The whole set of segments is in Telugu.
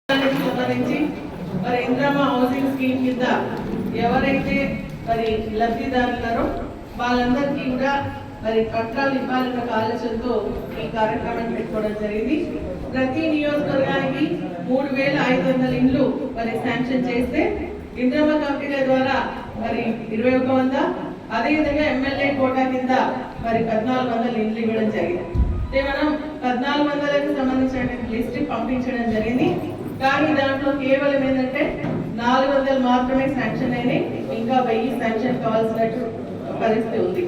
సంబంధించి మరి ఇందిరమ్మ హౌసింగ్ స్కీమ్ కింద ఎవరైతే మరి లబ్ధిదారులారో వాళ్ళందరికీ కూడా మరి పట్టాలు ఇవ్వాలన్న ఆలోచనతో ఈ కార్యక్రమాన్ని పెట్టుకోవడం జరిగింది. ప్రతి నియోజకవర్గానికి 3,500 ఇండ్లు మరి శాంక్షన్ చేస్తే ఇందిరమ్మ కంపెనీల ద్వారా మరి 2100, అదేవిధంగా ఎమ్మెల్యే కోటా కింద మరి 1400 ఇండ్లు ఇవ్వడం జరిగింది. అంటే మనం 1400కు సంబంధించిన లిస్ట్ పంపించడం జరిగింది. కానీ దాంట్లో కేవలం ఏంటంటే 400 మాత్రమే శాంక్షన్ అయినాయి. ఇంకా 1000 శాంక్షన్ కావాల్సినట్టు పరిస్థితి ఉంది.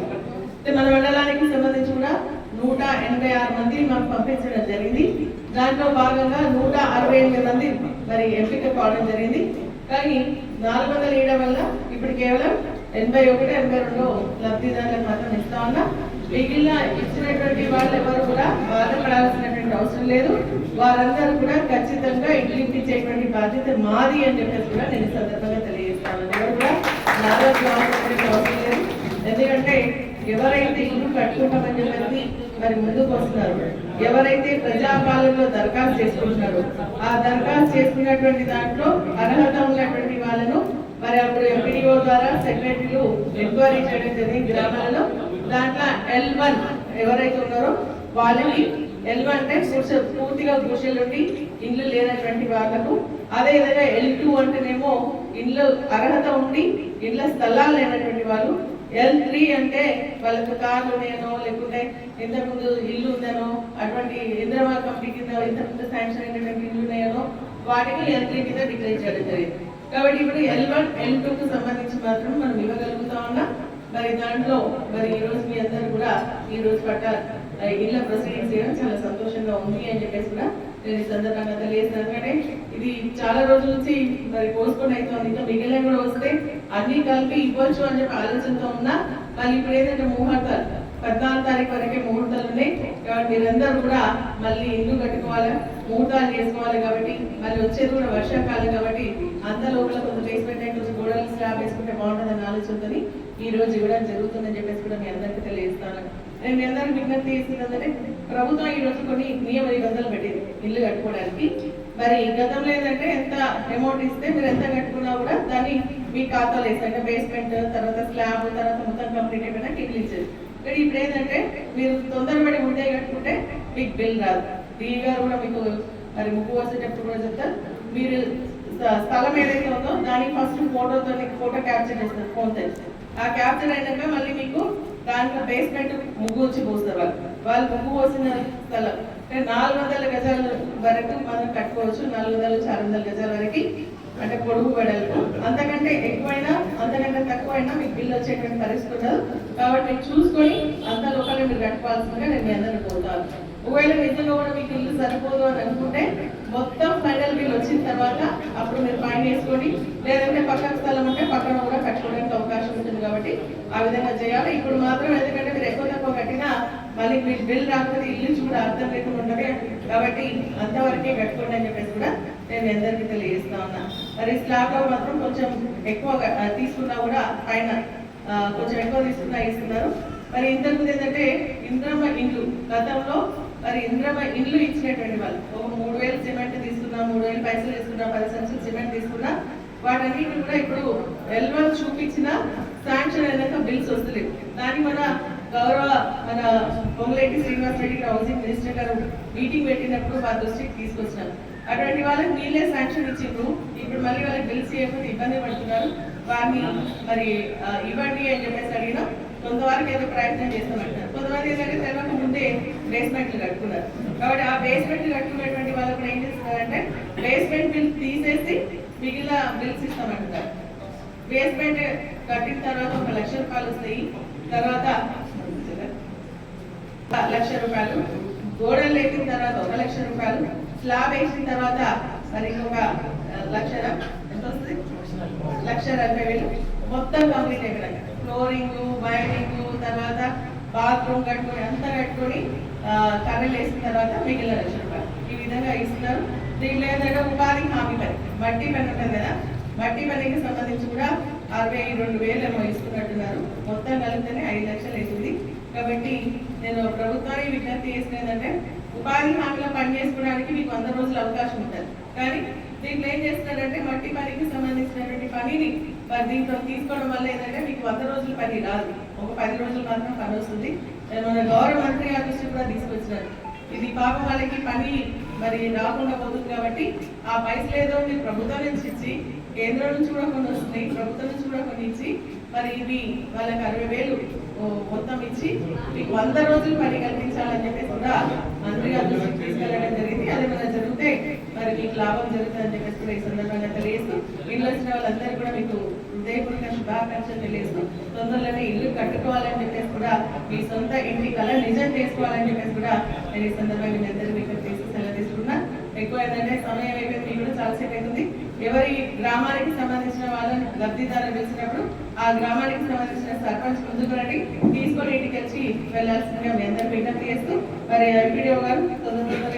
మన మండలానికి సంబంధించి కూడా 186 మంది మాకు పంపించడం జరిగింది. దాంట్లో భాగంగా 168 మంది మరి ఎంపిక కావడం జరిగింది. కానీ 400 వేయడం వల్ల ఇప్పుడు కేవలం 81, 82 లబ్ధిదారులకు మాత్రం ఇస్తా ఉన్నా. మిగిలిన ఇచ్చినటువంటి వాళ్ళు ఎవరు కూడా బాధపడాల్సినటువంటి అవసరం లేదు. వారందరూ కూడా ఖచ్చితంగా ఇంట్లో ఇప్పించేటువంటి బాధ్యత మాది అని చెప్పేసి కూడా నేను సందర్భంగా తెలియజేస్తాను. ఎవరు కూడా అవసరం లేదు. ఎందుకంటే ఎవరైతే ఇల్లు కట్టుకుంటామని చెప్పేసి మరి ముందుకు వస్తున్నారు, ఎవరైతే ప్రజాపాలనలో దరఖాస్తు చేసుకుంటున్నారో ఆ దరఖాస్తు చేసుకున్నటువంటి దాంట్లో అర్హత ఉన్నటువంటి వాళ్ళను మరి అప్పుడు ఎంపీడీఓ ద్వారా సెక్రటరీలు ఎంక్వైరీ చేయడం జరిగింది గ్రామాలలో. దాంట్లో L1 ఎవరైతే ఉన్నారో వాళ్ళకి L1 అంటే పూర్తిగా గుడిసెలుండి ఇండ్లు లేనటువంటి వాళ్ళకు, అదేవిధంగా L2 అంటేనేమో ఇండ్లు అర్హత ఉండి ఇండ్ల స్థలాలు లేనటువంటి వాళ్ళు, L3 అంటే వాళ్ళకు కార్లు ఉన్నాయనో లేకుంటే ఇంతకుముందు ఇల్లు ఉందనో అటువంటి ఇందిరమ్మ కంపెనీ కింద ఇంతకుముందు శాంక్షన్ అయినటువంటి ఇల్లు ఉన్నాయనో వాటికి L3 కింద డిక్లేర్ చేయడం జరిగింది. కాబట్టి ఇప్పుడు L1, L2కు సంబంధించి మాత్రం మనం ఇవ్వగలుగుతా ఉన్నాం. మరి దాంట్లో మరి ఈ రోజు మీ అందరూ కూడా ఈ రోజు పట్ట ఇళ్ళ ప్రొసీడింగ్స్ చేయడం చాలా సంతోషంగా ఉంది అని చెప్పేసి కూడా నేను ఈ సందర్భంగా తెలియజేస్తాను. ఎందుకంటే ఇది చాలా రోజుల నుంచి మరి పోస్ట్పోన్ అవుతుంది. ఇంకా మిగిలిన కూడా వస్తే అన్ని కలిపి ఇవ్వచ్చు అని చెప్పి ఆలోచనతో ఉన్నా. మళ్ళీ ఇప్పుడు ఏంటంటే ముహూర్తాలు 14 తారీఖు వరకే ముహూర్తాలు ఉన్నాయి. కాబట్టి మీరందరూ కూడా మళ్ళీ ఇల్లు కట్టుకోవాలి, ముహూర్తాలు చేసుకోవాలి. కాబట్టి మళ్ళీ వచ్చేది కూడా వర్షాకాలం కాబట్టి అంత లోపల కొంత బేస్మెంట్ కొంచెం గోడలు స్లాబ్ వేసుకుంటే బాగుంటుందని ఆలోచనతోని ఈ రోజు ఇవ్వడం జరుగుతుందని చెప్పేసి కూడా మీ అందరికీ తెలియజేస్తాను. నేను మీ అందరికీ విజ్ఞప్తి చేసిందంటే ప్రభుత్వం ఈ రోజు కొన్ని నియమ నిబంధనలు పెట్టింది ఇల్లు కట్టుకోవడానికి. మరి గతంలో ఏంటంటే ఎంత అమౌంట్ ఇస్తే మీరు ఎంత కట్టుకున్నా కూడా దాన్ని మీ ఖాతాలో వేస్తారు. బేస్మెంట్ తర్వాత స్లాబ్ తర్వాత మొత్తం కంప్లీట్ అయిపోయినా కిట్లు ఇచ్చేది. కానీ ఇప్పుడు ఏంటంటే మీరు తొందరపడి ఉంటే కట్టుకుంటే మీకు బిల్ రాదు. డీ గారు కూడా మీకు మరి ముగ్గు వచ్చేటప్పుడు కూడా చెప్తారు. మీరు స్థలం ఏదైతే ఉందో దానికి ఫస్ట్ ఫోటో క్యాప్చర్ చేస్తారు ఫోన్ తెచ్చి. ఆ క్యాప్చర్ అయినాక మళ్ళీ మీకు దాంట్లో బేస్మెంట్ ముగ్గు వచ్చి పోస్తారు. వాళ్ళు ముగ్గు పోసిన స్థలం 400 గజాల వరకు మనం కట్టుకోవచ్చు. 400 నుంచి 600 గజాల వరకు అంటే పొడుగు వెడల్పు. అంతకంటే ఎక్కువైనా అంతకంటే తక్కువైనా మీకు బిల్లు వచ్చేటువంటి పరిస్థితి ఉండదు. కాబట్టి మీరు చూసుకొని అంత లోపలే మీరు కట్టుకోవాల్సిందిగా నేను మీ అందరినీ కోరుతాను. ఒకవేళ నిజంగా కూడా మీకు ఇల్లు సరిపోదు అని అనుకుంటే మొత్తం ఫైనల్ బిల్ వచ్చిన తర్వాత అప్పుడు మీరు ఫైన్ వేసుకొని, లేదంటే పక్కన స్థలం ఉంటే పక్కన కూడా కట్టుకోవడానికి అవకాశం ఉంటుంది. కాబట్టి ఆ విధంగా చేయాలి. ఇప్పుడు మాత్రం ఎందుకంటే మీరు ఎక్కువ తక్కువ కట్టినా మళ్ళీ మీరు బిల్ రాకపోతే ఇల్లు కూడా అర్థం లేకుండా ఉంటుంది. కాబట్టి అంతవరకే కట్టుకోండి అని చెప్పేసి కూడా నేను అందరికీ తెలియజేస్తా ఉన్నా. మరి స్లాబ్ లో మాత్రం కొంచెం ఎక్కువ తీసుకున్నా కూడా పైన కొంచెం ఎక్కువ తీసుకున్నా ఇస్తున్నారు. మరి ఇంతకుముందు ఏంటంటే ఇందిరమ్మ ఇండ్లు గతంలో మరి ఇందిరమ్మ ఇండ్లు ఇచ్చినటువంటి వాళ్ళు ఒక 3000 సిమెంట్ తీసుకున్నా, 3000 పైసలు తీసుకున్నా, 10 సంచులు సిమెంట్ తీసుకున్నా వాటన్నిటి కూడా ఇప్పుడు L1 చూపించిన శాంక్షన్ అయినాక బిల్స్ వస్తలేవు. దాన్ని మన గౌరవ మన పొంగులేటి శ్రీనివాస్ రెడ్డి హౌసింగ్ మినిస్టర్ గారు మీటింగ్ పెట్టినప్పుడు వారి దృష్టికి తీసుకొచ్చినారు. అటువంటి వాళ్ళకి వీళ్ళే శాంక్షన్ ఇచ్చిండ్రు. ఇప్పుడు మళ్ళీ వాళ్ళకి బిల్స్ చేయకపోతే ఇబ్బంది పడుతున్నారు. వారిని మరి ఇవ్వండి అని చెప్పేసి అడిగినా కొంతవరకు ఏదో ప్రయత్నం చేస్తామంటారు. కొంతమంది ఏంటంటే తెలియక ముందే బేస్మెంట్లు కట్టుకున్నారు. కాబట్టి ఆ బేస్మెంట్లు కట్టుకున్నటువంటి వాళ్ళు కూడా ఏం చేస్తున్నారంటే బేస్మెంట్ బిల్ తీసేసి మిగిలిన బిల్స్ ఇస్తామంటున్నారు. బేస్మెంట్ కట్టిన తర్వాత 1 లక్ష రూపాయలు వస్తాయి. తర్వాత 1 లక్ష రూపాయలు, గోడలు వేసిన తర్వాత 1 లక్ష రూపాయలు, స్లాబ్ వేసిన తర్వాత మరి ఇంకొక 1 లక్ష ఎంత వస్తుంది, 1,40,000 మొత్తం కంప్లీట్ అయిపోయినాక ఫ్లోరింగ్, వైరింగ్, తర్వాత బాత్రూమ్ కట్టుకొని అంతా కట్టుకొని కర్రలు వేసిన తర్వాత మిగిలిన 1 లక్ష రూపాయలు ఈ విధంగా ఇస్తున్నారు. దీంట్లో ఏంటంటే ఉపాధి హామీ పని మట్టి పని ఉంటుంది కదా, మట్టి పనికి సంబంధించి కూడా 62,000 ఏమో ఇస్తున్నట్టున్నారు. మొత్తం కలిపితేనే 5 లక్షలు అవుతుంది. కాబట్టి నేను ప్రభుత్వానికి విజ్ఞప్తి చేసినది ఏంటంటే ఉపాధి హామీలో పని చేసుకోవడానికి మీకు 100 రోజులు అవకాశం ఉంటుంది. కానీ చేస్తున్నారంటే మట్టి పనికి సంబంధించినటువంటి పనిని మరి దీంట్లో తీసుకోవడం వల్ల ఏంటంటే మీకు 100 రోజుల పని రాదు, ఒక 10 రోజులు మాత్రం పని వస్తుంది. మన గౌరవ మంత్రి గారి దృష్టి కూడా తీసుకొచ్చినారు. ఇది పాపం వాళ్ళకి పని మరి రాకుండా పోతుంది కాబట్టి ఆ పైసలు ఏదో మీరు ప్రభుత్వం నుంచి ఇచ్చి, కేంద్రం నుంచి కూడా కొన్ని వస్తున్నాయి, ప్రభుత్వం నుంచి కూడా కొన్ని ఇచ్చి మరి ఇవి వాళ్ళకి 60,000 మొత్తం ఇచ్చి మీకు 100 రోజులు పని కల్పించాలని చెప్పేసి కూడా మంత్రి గారు దృష్టికి తీసుకెళ్ళడం జరిగింది. అది మన జరిగితే మరి మీకు లాభం జరుగుతుందని చెప్పేసి కూడా ఈ సందర్భంగా తెలియజేస్తూ, ఇల్లు వచ్చిన వాళ్ళందరూ కూడా మీకు హృదయపూర్వక శుభాకాంక్షలు తెలియజేస్తూ, తొందరలోనే ఇల్లు కట్టుకోవాలని చెప్పేసి కూడా మీ సొంత ఇంటి కళ నిజం చేసుకోవాలని చెప్పేసి కూడా నేను ఈ సందర్భంగా మీ అందరూ మీకు చేసి సెలవు తీసుకున్నా. ఎక్కువ ఏంటంటే సమయం అయిపోయింది, మీకు కూడా చాలాసేపు అవుతుంది. ఎవరి గ్రామానికి సంబంధించిన వాళ్ళని లబ్ధిదారులు పిలిచినప్పుడు ఆ గ్రామానికి సంబంధించిన సర్పంచ్ ముందుకు రండి, తీసుకొని ఇంటికి వచ్చి వెళ్ళాల్సిందిగా మీ అందరూ విజ్ఞప్తి చేస్తూ మరి ఎంపీడీఓ గారు తొందరగా